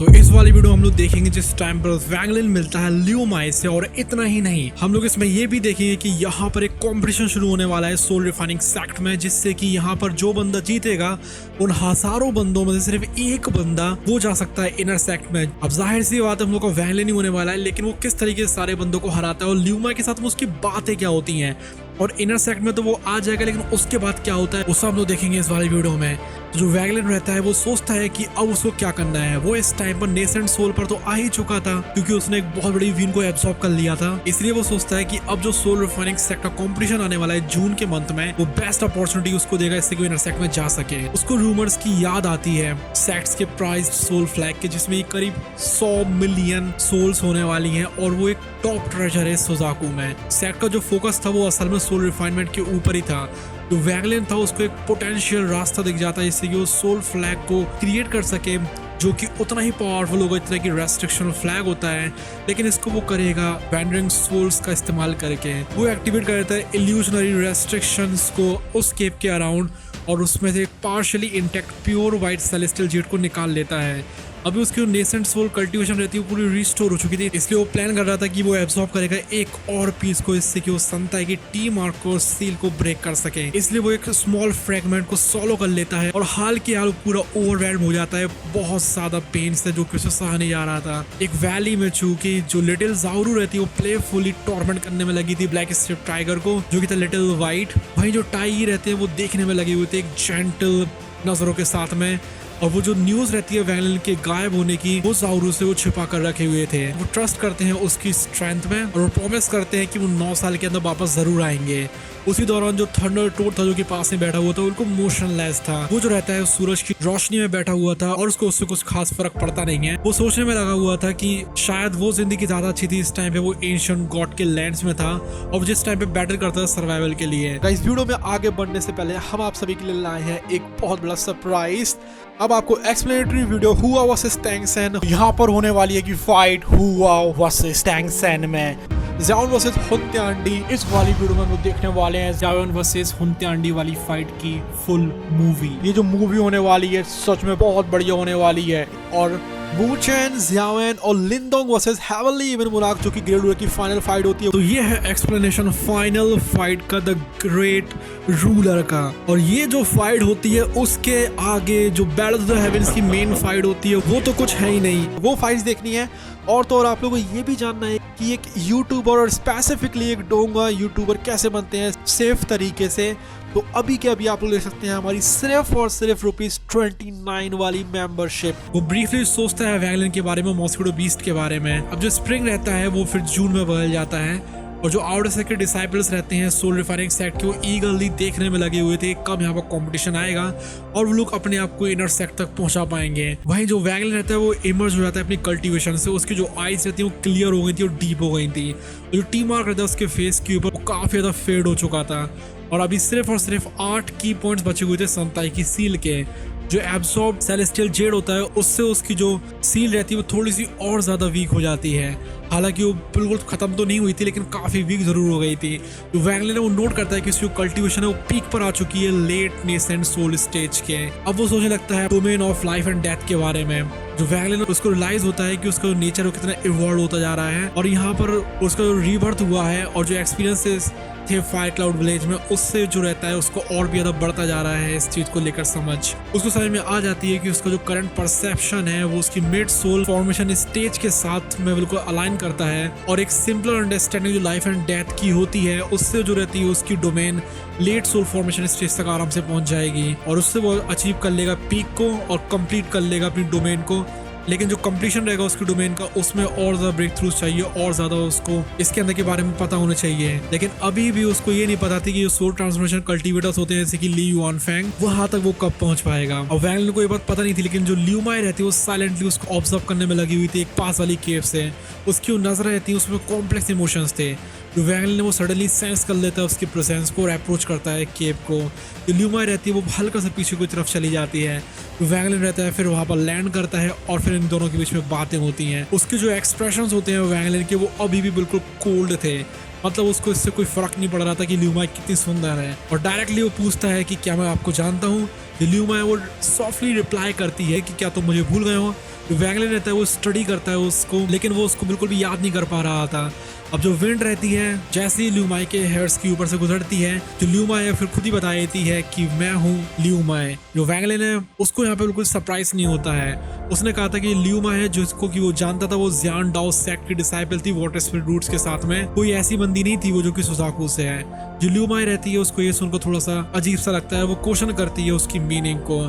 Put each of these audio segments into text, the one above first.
तो इस वाली वीडियो हम लोग देखेंगे जिस टाइम पर वैंगलिन मिलता है लियो माई से, और इतना ही नहीं हम लोग इसमें ये भी देखेंगे कि यहाँ पर एक कंपटीशन शुरू होने वाला है सोल रिफाइनिंग सेक्ट में, जिससे कि यहाँ पर जो बंदा जीतेगा उन हजारों बंदों में से सिर्फ एक बंदा वो जा सकता है इनर सेक्ट में। अब जाहिर सी बात है हम लोग का वैंगलिन ही होने वाला है, लेकिन वो किस तरीके से सारे बंदों को हराता है और लियो माई के साथ में उसकी बातें क्या होती हैं, और इनर सेक्ट में तो वो आ जाएगा लेकिन उसके बाद क्या होता है उसे हम लोग देखेंगे इस वाली वीडियो में। तो जो वैंगलिन रहता है वो सोचता है कि अब उसको क्या करना है। वो इस टाइम पर नेसेंट सोल पर तो आ ही चुका था क्योंकि उसने एक बहुत बड़ी विन को एब्सॉर्ब कर लिया था, इसलिए वो सोचता है कि अब जो सोल रिफाइनिंग सेक्ट का कंपटीशन आने वाला है जून के मंथ में, वो बेस्ट अपॉर्चुनिटी उसको देगा इससे कि इनर सेक्ट में जा सके। उसको रूमर्स की याद आती है सेक्ट्स के प्राइज्ड सोल फ्लैग के, जिसमें करीब 100 मिलियन सोल्स होने वाली हैं और वो एक टॉप ट्रेजर है सुजाकू में। सेक्ट का जो फोकस था वो असल में सोल रिफाइनमेंट के ऊपर ही था। जो वैंगलिन था उसको एक पोटेंशियल रास्ता दिख जाता है जिससे कि वो सोल फ्लैग को क्रिएट कर सके, जो कि उतना ही पावरफुल होगा जितना कि रेस्ट्रिक्शन फ्लैग होता है, लेकिन इसको वो करेगा वैंडरिंग सोल्स का इस्तेमाल करके। वो एक्टिवेट कर देता है इल्यूजनरी रेस्ट्रिक्शंस को उस केप के अराउंड, और उसमें से एक partially intact pure white celestial jet को निकाल लेता है। अभी उसकी जो नेसेंट सोल कल्टीवेशन रहती है वो पूरी रिस्टोर हो चुकी थी, इसलिए वो प्लान कर रहा था कि वो एब्सॉर्ब करेगा एक और पीस को, इससे कि वो संताई की टी मार्क को सील को ब्रेक कर सके। इसलिए वो एक स्मॉल फ्रेगमेंट को सोलो कर लेता है और हाल के हाल पूरा ओवरवेल्म हो जाता है बहुत ज्यादा पेन से, जो कि उसे सहा नहीं जा रहा था। एक वैली में चूंकि जो लिटिल जाउरू रहती है वो प्लेफुली टॉर्मेंट करने में लगी थी ब्लैक स्ट्रिप टाइगर को, जो कि था लिटिल वाइट। वहीं जो टाई रहते हैं वो देखने में लगे हुए थे एक जेंटल नजरों के साथ में, और वो जो न्यूज रहती है वैंगलिन के गायब होने की वो जाउरू से वो छिपा कर रखे हुए थे। वो ट्रस्ट करते हैं उसकी स्ट्रेंथ में और वो प्रॉमिस करते हैं कि वो 9 साल के अंदर वापस जरूर आएंगे। उसी दौरान जो थंडर टोड था जो कि पास में बैठा हुआ था उनको मोशनलेस था, वो जो रहता है सूरज की रोशनी में बैठा हुआ था और उसको उससे कुछ खास फर्क पड़ता नहीं है। वो सोचने में लगा हुआ था कि शायद वो जिंदगी ज्यादा अच्छी थी इस टाइम पे वो एंशिएंट गॉड के लैंड्स में था और जिस टाइम पे बैटल करता था सर्वाइवल के लिए। इस वीडियो में आगे बढ़ने से पहले हम आप सभी के लिए लाए हैं एक बहुत बड़ा सरप्राइज। अब आपको एक्सप्लेनेटरी वीडियो हुआ वर्सेस टैंग सैन यहाँ पर होने वाली है कि फाइट हुआ वर्सेस टैंग सैन में ज़ाओन वर्सेस हुनत्यांडी। इस वाली वीडियो में हम लोग देखने वाले हैं ज़ाओन वर्सेस हुनत्यांडी वाली फाइट की फुल मूवी। ये जो मूवी होने वाली है सच में बहुत बढ़िया होने वाली है। और वू चेन, ज़ियाओन और लिंडोंग वर्सेस हेवनली इवन मोनार्क जो कि ग्रेड रूलर की फाइनल फाइट होती है। तो ये है एक्सप्लेनेशन फाइनल फाइट का द ग्रेट रूलर का। और ये जो फाइट होती है उसके आगे जो बैटल ऑफ द हेवंस की मेन फाइट होती है वो तो कुछ है ही नहीं। वो फाइट्स देखनी है और तो और आप लोगों को ये भी जानना है कि एक यूट्यूबर और स्पेसिफिकली एक डोंगा यूट्यूबर कैसे बनते हैं सेफ तरीके से। तो अभी के अभी आप लोग ले सकते हैं हमारी सिर्फ और सिर्फ ₹29 वाली मेंबरशिप। वो ब्रीफली सोचता है वैंगलिन के बारे में, मॉस्किटो बीस्ट के बारे में। अब जो स्प्रिंग रहता है वो फिर जून में बदल जाता है, और जो आउटर सेक्ट के डिसाइपल्स रहते हैं सोल रिफाइनिंग सेक्ट के वो ईगरली देखने में लगे हुए थे कब यहाँ पर कंपटीशन आएगा और वो लोग अपने आप को इनर सेक्ट तक पहुंचा पाएंगे। वहीं जो वैंगलिन रहता है वो इमर्ज हो जाता है अपनी कल्टीवेशन से, उसकी जो आईज रहती है वो क्लियर हो गई थी और डीप हो गई थी। जो टी मार्क रहता है उसके फेस के ऊपर वो काफी ज्यादा फेड हो चुका था और अभी सिर्फ और सिर्फ 8 की पॉइंट्स बचे हुए थे संताई की सील के। जो एब्सॉर्ब सेलेस्टियल जेड होता है उससे उसकी जो सील रहती है वो थोड़ी सी और ज्यादा वीक हो जाती है। हालांकि वो बिल्कुल खत्म तो नहीं हुई थी लेकिन काफी वीक जरूर हो गई थी। तो वैंगलिन वो नोट करता है कि उसकी कल्टीवेशन है वो पीक पर आ चुकी है लेट नेसेंट सोल स्टेज के। अब वो सोचने लगता है domain of life and death के बारे में। जो वैंगलिन उसको रियलाइज होता है कि उसका जो नेचर वो कितना इवॉल्व होता जा रहा है और यहाँ पर उसका जो रीबर्थ हुआ है और जो एक्सपीरियंसेस थे फायर क्लाउड विलेज में उससे जो रहता है उसको और भी ज्यादा बढ़ता जा रहा है। इस चीज को लेकर समझ उसको समझ में आ जाती है कि उसका जो करंट परसेप्शन है वो उसकी मिड सोल फॉर्मेशन स्टेज के साथ में बिल्कुल अलाइन करता है और एक सिंपलर अंडरस्टैंडिंग जो लाइफ एंड डेथ की होती है उससे जो रहती है उसकी domain late soul formation stage तक आराम से पहुंच जाएगी और उससे वो अचीव कर लेगा पीक को और कंप्लीट कर लेगा अपनी डोमेन को। लेकिन जो कंप्लीशन रहेगा उसकी डोमेन का उसमें और ज्यादा ब्रेक थ्रूज चाहिए और ज्यादा उसको इसके अंदर के बारे में पता होना चाहिए। लेकिन अभी भी उसको ये नहीं पता थी कि जो सोल ट्रांसफॉर्मेशन कल्टीवेटर्स होते हैं जैसे कि ली युआन फैंग वहां तक वो कब पहुंच पाएगा। और वैंगलिन को ये बात पता नहीं थी, लेकिन जो लियो माई रहती है वो साइलेंटली उसको ऑब्जर्व करने में लगी हुई थी एक पास वाली केव से। उसकी नजर रहती है उसमें कॉम्प्लेक्स इमोशंस थे। जो वैंगलिन वो सडनली सेंस कर लेता है उसकी प्रेजेंस को और अप्रोच करता है केव को। जो लियो माई रहती है वो हल्का सा पीछे की तरफ चली जाती है। जो वैंगलिन रहता है फिर वहां पर लैंड करता है और फिर इन दोनों के बीच में बातें होती हैं। उसके जो एक्सप्रेशंस होते हैं वैंगलिन के वो अभी भी बिल्कुल कोल्ड थे, मतलब उसको इससे कोई फर्क नहीं पड़ रहा था कि लियो माई कितनी सुंदर है। और डायरेक्टली वो पूछता है कि क्या मैं आपको जानता हूँ। जो ल्यू माई वो सॉफ्टली रिप्लाई करती है कि क्या तुम मुझे भूल गए हो। जो वैंगलिन रहता है वो स्टडी करता है उसको, लेकिन वो उसको बिल्कुल भी याद नहीं कर पा रहा था। अब जो विंड रहती है जैसे ही ल्यू माई के हेयर्स के ऊपर से गुजरती है, जो ल्यू माई फिर खुद ही बता देती है कि मैं हूँ ल्यू माई। जो वैंगलिन है उसको यहाँ पे बिल्कुल सरप्राइज नहीं होता है। उसने कहा था कि ल्यू माई है जिसको कि वो जानता था, वो जियान डाओ सेक्ट की डिसाइपल थी वाटर स्पिरिट रूट्स के साथ में। कोई ऐसी बंदी नहीं थी वो जो कि सुजाकू से है। जो ल्यू माई रहती है उसको ये सुनकर थोड़ा सा अजीब सा लगता है, वो क्वेश्चन करती है उसकी मीनिंग को।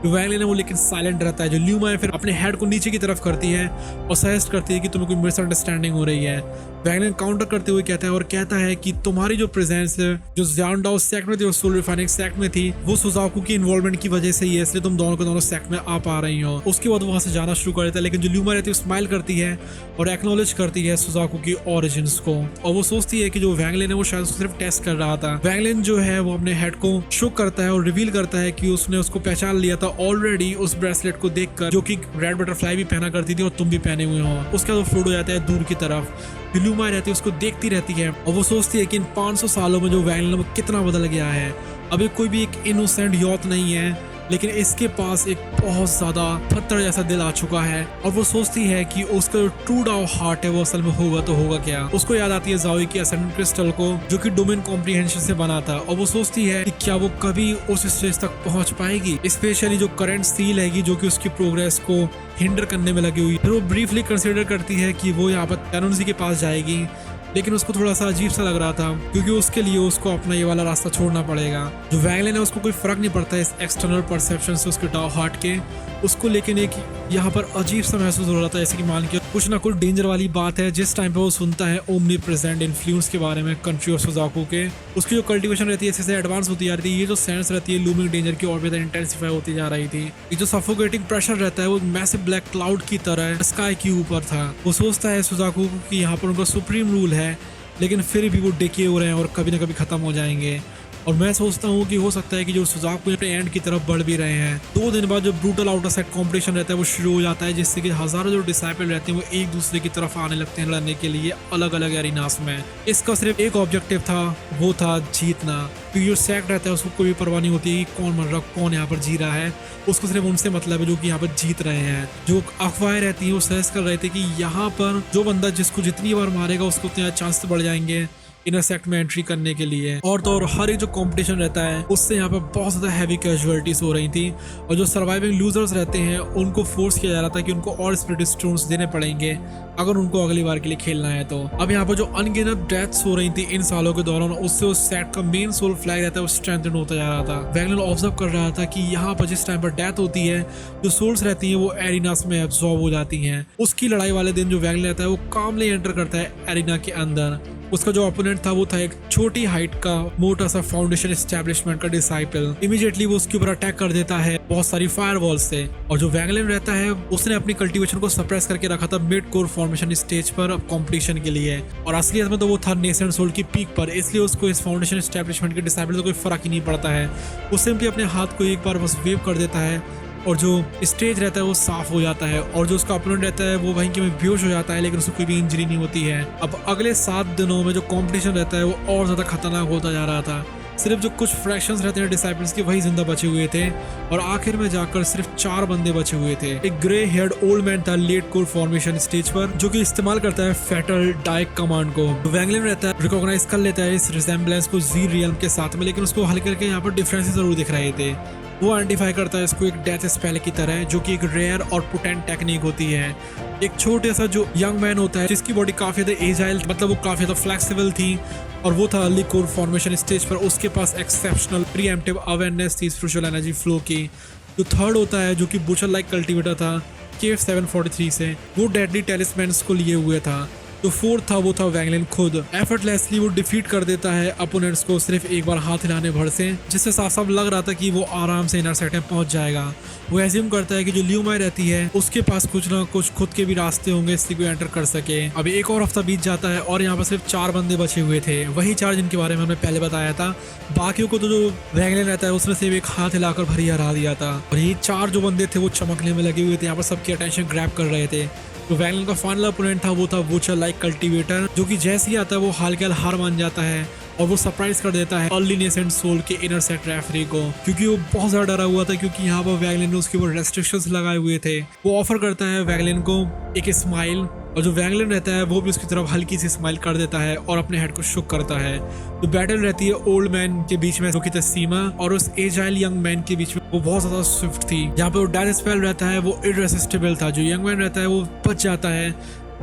जो वैंगलिन है वो लेकिन साइलेंट रहता है। जो ल्यू माई फिर अपने हेड को नीचे की तरफ करती है और सजेस्ट करती है कि तुम्हें कोई मिसअंडरस्टैंडिंग हो रही है। वैंगलिन काउंटर करते हुए कहता है कि तुम्हारी जो प्रेजेंस है जो जियान डाओ सेक्ट में थी और सोल रिफाइनिंग सेक्ट में थी, वो सुजाकू की इन्वॉल्वमेंट की वजह से ही है, इसलिए तुम दोनों के दोनों सेक्ट में आ पा रही हो। उसके बाद वहां से जाना शुरू कर देता है, लेकिन जो ल्यू माई रहती है स्माइल करती है और एक्नॉलेज करती है सुजाकू की ओरिजिन्स को। और वो सोचती है कि जो वैंगलिन है वो शायद उसको सिर्फ टेस्ट कर रहा था। वैंगलिन जो है वो अपने हेड को शो करता है और रिवील करता है कि उसने उसको पहचान लिया था ऑलरेडी उस ब्रेसलेट को देखकर, जो कि रेड बटरफ्लाई भी पहना करती थी और तुम भी पहने हुए हो। उसके बाद वो फ्लोट हो जाता है दूर की तरफ। ल्यू माई रहती है उसको देखती रहती है और वो सोचती है कि इन 500 सालों में जो वैंगलिन वो कितना बदल गया है। अभी कोई भी एक इनोसेंट यॉथ नहीं है, लेकिन इसके पास एक बहुत ज्यादा पत्थर जैसा दिल आ चुका है। और वो सोचती है कि उसका जो ट्रू डाओ हार्ट है वो असल में होगा तो होगा क्या। उसको याद आती है ज़ाओई की असेंडेंट क्रिस्टल को, जो कि डोमेन कॉम्प्रिहेंशन से बना था। और वो सोचती है कि क्या वो कभी उस स्टेज तक पहुंच पाएगी, स्पेशली जो करंट सील है जो कि उसकी प्रोग्रेस को हिंडर करने में लगी हुई। फिर वो ब्रीफली कंसिडर करती है कि वो यहाँ पर कैनोनजी के पास जाएगी, लेकिन उसको थोड़ा सा अजीब सा लग रहा था क्योंकि उसके लिए उसको अपना ये वाला रास्ता छोड़ना पड़ेगा। जो वैंगलिन है उसको कोई फर्क नहीं पड़ता इस एक्सटर्नल परसेप्शन से उसके डाओ हार्ट के उसको, लेकिन एक यहाँ पर अजीब सा महसूस हो रहा था, जैसे कि मान के कुछ ना कुछ डेंजर वाली बात है। जिस टाइम पे वो सुनता है ओमनी प्रेजेंट इन्फ्लुएंस के बारे में कंट्री और सुजाकू के, उसकी जो कल्टीवेशन रहती है इससे एडवांस होती जा रही थी। ये जो सेंस रहती है लूमिंग डेंजर की और भी इंटेंसिफाई होती जा रही थी। ये जो सफोकेटिंग प्रेशर रहता है वो मैसिव ब्लैक क्लाउड की तरह स्काई के ऊपर था। वो सोचता है सुजाकू कि यहाँ पर उनका सुप्रीम रूल है, लेकिन फिर भी वो डिके हो रहे हैं और कभी ना कभी खत्म हो जाएंगे। और मैं सोचता हूँ कि हो सकता है कि जो सुजाकू अपने एंड की तरफ बढ़ भी रहे हैं। 2 दिन बाद जो ब्रूटल आउटर सेट कॉम्पिटिशन रहता है वो शुरू हो जाता है, जिससे कि हजारों जो डिसाइपल रहते हैं वो एक दूसरे की तरफ आने लगते हैं लड़ने के लिए अलग अलग एरिनास में। इसका सिर्फ एक ऑब्जेक्टिव था, वो था जीतना। क्योंकि जो सेक्ट रहता है उसको कोई परवाह नहीं होती कि कौन मर रहा कौन यहाँ पर जी रहा है, उसको सिर्फ उनसे मतलब है जो कि यहाँ पर जीत रहे हैं। जो अफवाहें रहती हैं वो सजेस्ट कर रहे थे कि यहाँ पर जो बंदा जिसको जितनी बार मारेगा उसको उतने चांस बढ़ जाएंगे इनर सेक्ट में एंट्री करने के लिए। और तो और हर एक जो कंपटीशन रहता है उससे यहाँ पर बहुत ज्यादा हैवी कैजुअलिटीज हो रही थी। और जो सर्वाइविंग लूजर्स रहते हैं उनको फोर्स किया जा रहा था कि उनको और स्पिरिट स्टोन्स देने पड़ेंगे अगर उनको अगली बार के लिए खेलना है तो। अब यहाँ पर जो अनगिनत डेथ्स हो रही थी इन सालों के दौरान, उससे उस सेक्ट का मेन सोल फ्लैग रहता है वो स्ट्रेंथन होता जा रहा था। वैंगलिन ऑब्जर्व कर रहा था कि यहाँ पर जिस टाइम पर डेथ होती है जो सोल्स रहती है वो एरिनास में एब्जॉर्ब हो जाती है। उसकी लड़ाई वाले दिन जो वैंगलिन रहता है वो कामली एंटर करता है एरिना के अंदर। उसका जो ओपोनेंट था वो था एक छोटी हाइट का मोटा सा फाउंडेशन एस्टैब्लिशमेंट का डिसाइपल। इमीडिएटली वो उसके ऊपर अटैक कर देता है बहुत सारी फायरवॉल से। और जो वैंगलिन रहता है उसने अपनी कल्टीवेशन को सप्रेस करके रखा था मिड कोर फॉर्मेशन स्टेज पर कंपटीशन के लिए, और असलियत में तो वो था नेसेंट सोल की पीक पर, इसलिए उसको इस फाउंडेशन एस्टैब्लिशमेंट के डिसाइपल से कोई फर्क ही नहीं पड़ता है। वो सिंपली अपने हाथ को एक बार बस वेव कर देता है और जो स्टेज रहता है वो साफ हो जाता है। और जो उसका अपोनेंट रहता है वो वहीं के में बेहोश हो जाता है, लेकिन उसको कोई भी इंजरी नहीं होती है। अब अगले 7 दिनों में जो कंपटीशन रहता है वो और ज्यादा खतरनाक होता जा रहा था। सिर्फ जो कुछ फ्रैक्शंस रहते हैं डिसाइपल्स के वही जिंदा बचे हुए थे, और आखिर में जाकर सिर्फ 4 बंदे बचे हुए थे। एक ग्रे हेयर्ड ओल्ड मैन था लेट कोर फॉर्मेशन स्टेज पर, जो कि इस्तेमाल करता है फैटल डाइक कमांड को। वैंगलिन रहता है रिकॉग्नाइज कर लेता है इस रिजेम्बलेंस को जी रियल्म के साथ में, लेकिन उसको हल्के हल्के यहाँ पर डिफरेंसेस जरूर दिख रहे थे। वो आइडेंटिफाई करता है इसको एक डेथ स्पेल की तरह, जो कि एक रेयर और पोटेंट टेक्निक होती है। एक छोटे सा जो यंग मैन होता है जिसकी बॉडी काफी ज्यादा एजाइल, मतलब वो काफी ज्यादा फ्लेक्सिबल थी, और वो था अर्ली कोर फॉर्मेशन स्टेज पर। उसके पास एक्सेप्शनल प्रीएम्प्टिव अवेयरनेस थी स्पिरिचुअल एनर्जी फ्लो की। जो थर्ड होता है जो कि बुचर लाइक कल्टिवेटर था केव 743 से, वो डेडली टेलिस्मैन्स को लिए हुए था। जो फोर्थ था वो था वैंगलिन खुद। एफर्टलेसली वो डिफीट कर देता है अपोनेंट्स को सिर्फ एक बार हाथ हिलाने भर से, जिससे साफ साफ लग रहा था कि वो आराम से इनर सेक्ट में पहुंच जाएगा। वो एज्यूम करता है कि जो ल्यू माई रहती है उसके पास कुछ ना कुछ खुद के भी रास्ते होंगे इसलिए कोई एंटर कर सके। अभी एक और हफ्ता बीत जाता है और यहाँ पर सिर्फ 4 बंदे बचे हुए थे, वही 4 जिनके बारे में हमने पहले बताया था। बाकियों को तो जो वैंगलिन रहता है उसने सिर्फ एक हाथ हिलाकर भरी हरा दिया था, और ये 4 जो बंदे थे वो चमकने में लगे हुए थे, यहाँ पर सबकी अटेंशन ग्रैब कर रहे थे। तो वैंगलिन का फाइनल अपोनेंट था वो था वुचर लाइक कल्टीवेटर, जो कि जैसे ही आता है वो हाल के हाल हार मान जाता है और वो सरप्राइज कर देता है अर्ली नेसेंट सोल के इनर सेक्ट रेफरी को, क्योंकि वो बहुत ज्यादा डरा हुआ था, क्योंकि यहाँ पर वैगलिन ने उसके ऊपर रेस्ट्रिक्शंस लगाए हुए थे। वो ऑफर करता है वैगलिन को एक स्माइल, और जो वैगलिन रहता है वो भी उसकी तरफ हल्की सी स्माइल कर देता है और अपने हेड को शुक करता है। तो बैटल रहती है ओल्ड मैन के बीच में जो कि सीमा और उस एजाइल यंग मैन के बीच में, वो बहुत ज्यादा स्विफ्ट थी। जहाँ पे वो डेथ स्पेल रहता है वो इररेसिस्टिबल था, जो यंग मैन रहता है वो बच जाता है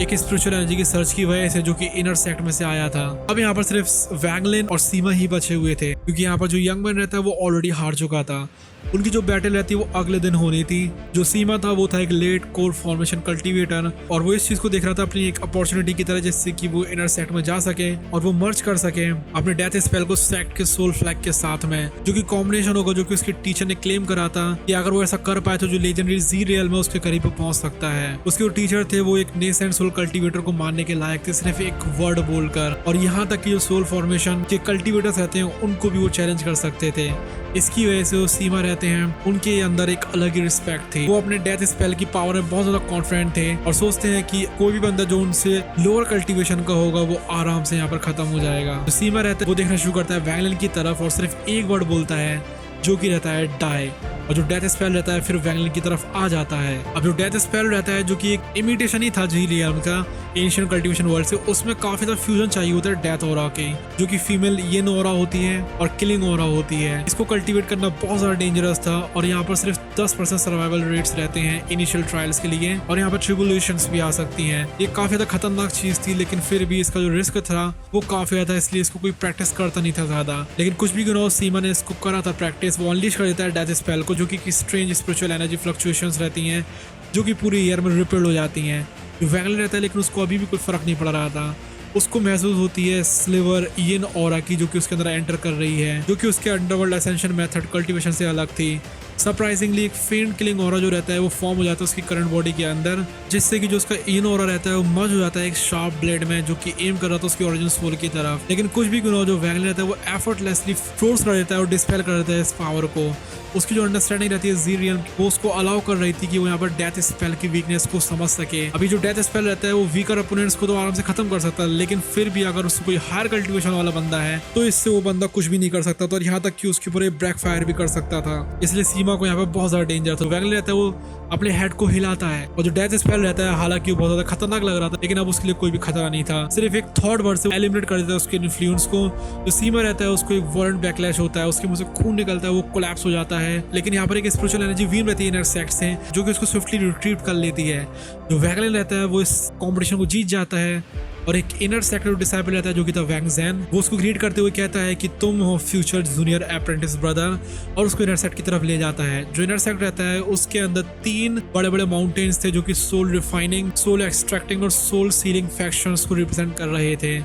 एक स्पिरिचुअल एनर्जी की सर्च की वजह से, जो कि इनर सेक्ट में से आया था। अब यहाँ पर सिर्फ वैगलिन और सीमा ही बचे हुए थे, क्योंकि यहाँ पर जो यंग मैन रहता है वो ऑलरेडी हार चुका था। उनकी जो बैटल रहती है वो अगले दिन होनी थी। जो सीमा था वो था एक लेट कोर फॉर्मेशन कल्टीवेटर, और वो इस चीज को देख रहा था अपनी एक अपॉर्चुनिटी की तरह, जिससे कि वो इनर सेक्ट में जा सके और वो मर्ज कर सके अपने डेथ स्पेल को सेक्ट के सोल फ्लैग के साथ में, जो कि कॉम्बिनेशन होगा जो कि उसके टीचर ने क्लेम करा था कि अगर वो ऐसा कर पाए तो जो लेजेंडरी जी रियल में उसके करीब पहुंच सकता है। उसके जो टीचर थे वो एक नेसेंट सोल कल्टीवेटर को मारने के लायक थे, सिर्फ एक वर्ड बोलकर। और यहाँ तक कि जो सोल फॉर्मेशन के कल्टीवेटर्स रहते हैं उनको भी वो चैलेंज कर सकते थे। इसकी वजह से वो सीमा रहते हैं उनके अंदर एक अलग ही रिस्पेक्ट थी। वो अपने डेथ स्पेल की पावर में बहुत ज्यादा कॉन्फिडेंट थे और सोचते हैं कि कोई भी बंदा जो उनसे लोअर कल्टीवेशन का होगा वो आराम से यहाँ पर खत्म हो जाएगा। तो सीमा रहता है वो देखना शुरू करता है वैगलिन की तरफ और सिर्फ एक वर्ड बोलता है जो कि रहता है डाई, और जो डेथ स्पेल रहता है फिर वैगलिन की तरफ आ जाता है। अब जो डेथ स्पेल रहता है जो कि एक इमिटेशन ही था जी रियल का एंशिएंट कल्टीवेशन वर्ल्ड से, उसमें काफी ज्यादा फ्यूजन चाहिए होता है डेथ ऑरा के, जो कि फीमेल येन ऑरा होती है और किलिंग ऑरा होती है। इसको कल्टीवेट करना बहुत ज्यादा डेंजरस था, और यहाँ पर सिर्फ 10% सर्वाइवल रेट्स रहते हैं इनिशियल ट्रायल्स के लिए, और यहाँ पर ट्रिबुलेशंस भी आ सकती हैं। ये काफी ज्यादा खतरनाक चीज थी, लेकिन फिर भी इसका जो रिस्क था वो काफी ज्यादा, इसलिए इसको कोई प्रैक्टिस करता नहीं था ज्यादा। लेकिन कुछ भी क्यों सीमा ने इसको करा था प्रैक्टिस। वो अनलीश कर देता है डेथ स्पेल को, जो कि स्ट्रेंज स्पिरिचुअल एनर्जी फ्लक्चुएशंस रहती हैं जो कि पूरे ईयर में रिपेल हो जाती हैं। वैगलिन रहता है लेकिन उसको अभी भी कोई फर्क नहीं पड़ रहा था। उसको महसूस होती है स्लिवर येन ऑरा की, जो कि उसके अंदर एंटर कर रही है, जो कि उसके अंडरवर्ल्ड असेंशन मेथड कल्टीवेशन से अलग थी। सरप्राइजिंगली एक फेंट किलिंग ऑरा जो रहता है वो फॉर्म हो जाता है उसकी करंट बॉडी के अंदर, जिससे कि जो उसका येन ऑरा रहता है वो मर्ज हो जाता है एक शार्प ब्लेड में, जो कि एम कर रहा था उसकी ओरिजिन सोल की तरफ। लेकिन कुछ भी क्यों जो वैगलिन रहता है वो एफर्टलेसली फोर्स कर देता है और डिस्पेल कर देता है इस पावर को। उसकी जो अंडरस्टैंडिंग रहती है जी रियल वो उसको अलाउ कर रही थी कि वो यहाँ पर डेथ स्पेल की वीकनेस को समझ सके। अभी जो डेथ स्पेल रहता है वो वीकर अपोनेंट्स को तो आराम से खत्म कर सकता है, लेकिन फिर भी अगर उसको कोई हायर कल्टीवेशन वाला बंदा है तो इससे वो बंदा कुछ भी नहीं कर सकता था, और यहाँ तक कि उसके ऊपर ब्रेक फायर भी कर सकता था। इसलिए सीमा को यहाँ पर बहुत ज्यादा डेंजर था। वैगलिन रहता है वो अपने हेड को हिलाता है, और जो डेथ स्पेल रहता है हालांकि वो बहुत ज्यादा खतरनाक लग रहा था, लेकिन अब उसके लिए कोई भी खतरा नहीं था। सिर्फ एक थॉट वर्ड से एलिमिनेट कर देता है उसके इन्फ्लुएंस को। जो सीमा रहता है उसको एक वायलेंट बैकलैश होता है, उसके मुंह से खून निकलता है, वो कोलैप्स हो जाता है। लेकिन यहाँ पर एक स्पिरिचुअल एनर्जी वीन रहती है इनर सेक्ट से, जो कि उसको स्विफ्टली रिट्रीव कर लेती है। जो वैगलिन रहता है वो इस कॉम्पिटिशन को जीत जाता है, और एक इनर सेक्टर डिसाइबल रहता है जो कि था वैंग ज़ेन। वो उसको ग्रीट करते हुए कहता है कि तुम हो फ्यूचर जूनियर अप्रेंटिस ब्रदर, और उसको इनर सेक्ट की तरफ ले जाता है। जो इनर सेक्ट रहता है उसके अंदर 3 बड़े बड़े माउंटेन्स थे जो कि सोल रिफाइनिंग, सोल एक्सट्रैक्टिंग और सोल सीलिंग फैक्शंस को रिप्रेजेंट कर रहे थे।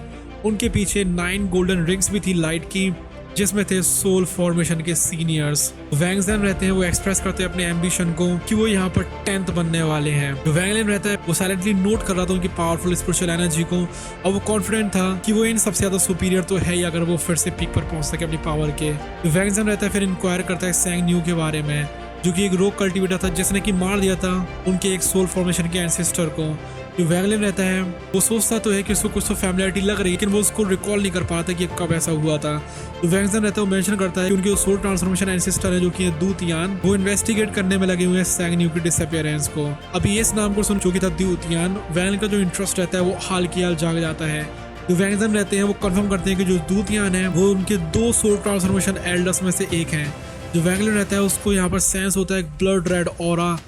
उनके पीछे 9 गोल्डन रिंग्स भी थी लाइट की, जिसमें थे सोल फॉर्मेशन के सीनियर्स। वैंग ज़ेन रहते हैं वो एक्सप्रेस करते हैं अपने एम्बिशन को कि वो यहाँ पर 10th बनने वाले हैं। जो वैंगलिन रहता है वो साइलेंटली नोट कर रहा था उनकी पावरफुल स्पिरिचुअल एनर्जी को, और वो कॉन्फिडेंट था कि वो इन सबसे ज्यादा सुपीरियर तो है ही अगर वो फिर से पीक पर पहुंच सके अपनी पावर के। वैंग ज़ेन रहता है फिर इंक्वायर करता है सैंग न्यू के बारे में, जो कि एक रोग कल्टीवेटर था जिसने कि मार दिया था उनके एक सोल फॉर्मेशन के एंसेस्टर को। जो वैगलिन रहता है वो सोचता तो है कि उसको कुछ तो फैमिलियरिटी लग रही है, लेकिन वो उसको रिकॉल नहीं कर पाता कि कब ऐसा हुआ था। तो वैंग ज़ेन रहता है वो मेंशन करता है कि उनके सोल ट्रांसफॉर्मेशन एंसेस्टर है जो कि दूतियान, वो इन्वेस्टिगेट करने में लगे हुए हैं सैंग न्यू की डिसअपीयरेंस को। अभी इस नाम को सुन चुकी था दूतियान, वैगलिन का जो इंटरेस्ट रहता है वो हाल की हाल जाग जाता है। जो वैंग ज़ेन रहते हैं वो कंफर्म करते हैं कि जो दूतियान है वो उनके 2 सोल ट्रांसफॉर्मेशन एल्डर्स में से एक हैं। जो वैगलिन रहता है उसको यहाँ पर सेंस होता है एक ब्लड रेड ऑरा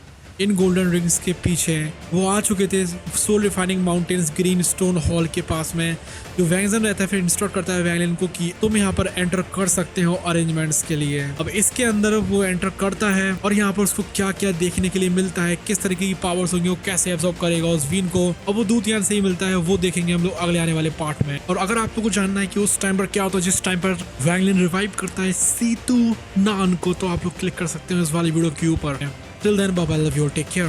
इन गोल्डन रिंग्स के पीछे। वो आ चुके थे soul refining mountains green stone hall के पास में। जो वैंग ज़ेन रहता है फिर इंस्ट्रक्ट करता है वैगलिन को कि तुम यहाँ पर एंटर कर सकते हो अरेंजमेंट्स के लिए। अब इसके अंदर वो एंटर करता है और यहाँ पर उसको क्या क्या देखने के लिए मिलता है, किस तरीके की पावर्स होंगी, वो कैसे एब्जॉर्ब करेगा उस वीन को, और वो दूतियान से ही मिलता है, वो देखेंगे हम लोग अगले आने वाले पार्ट में। और अगर आप लोग को जानना है कि उस टाइम पर क्या होता है जिस टाइम पर वैगलिन रिवाइव करता है सीतू नान को, तो आप लोग क्लिक कर सकते हो इस वाली वीडियो के ऊपर। Till then, bye bye, love you, take care.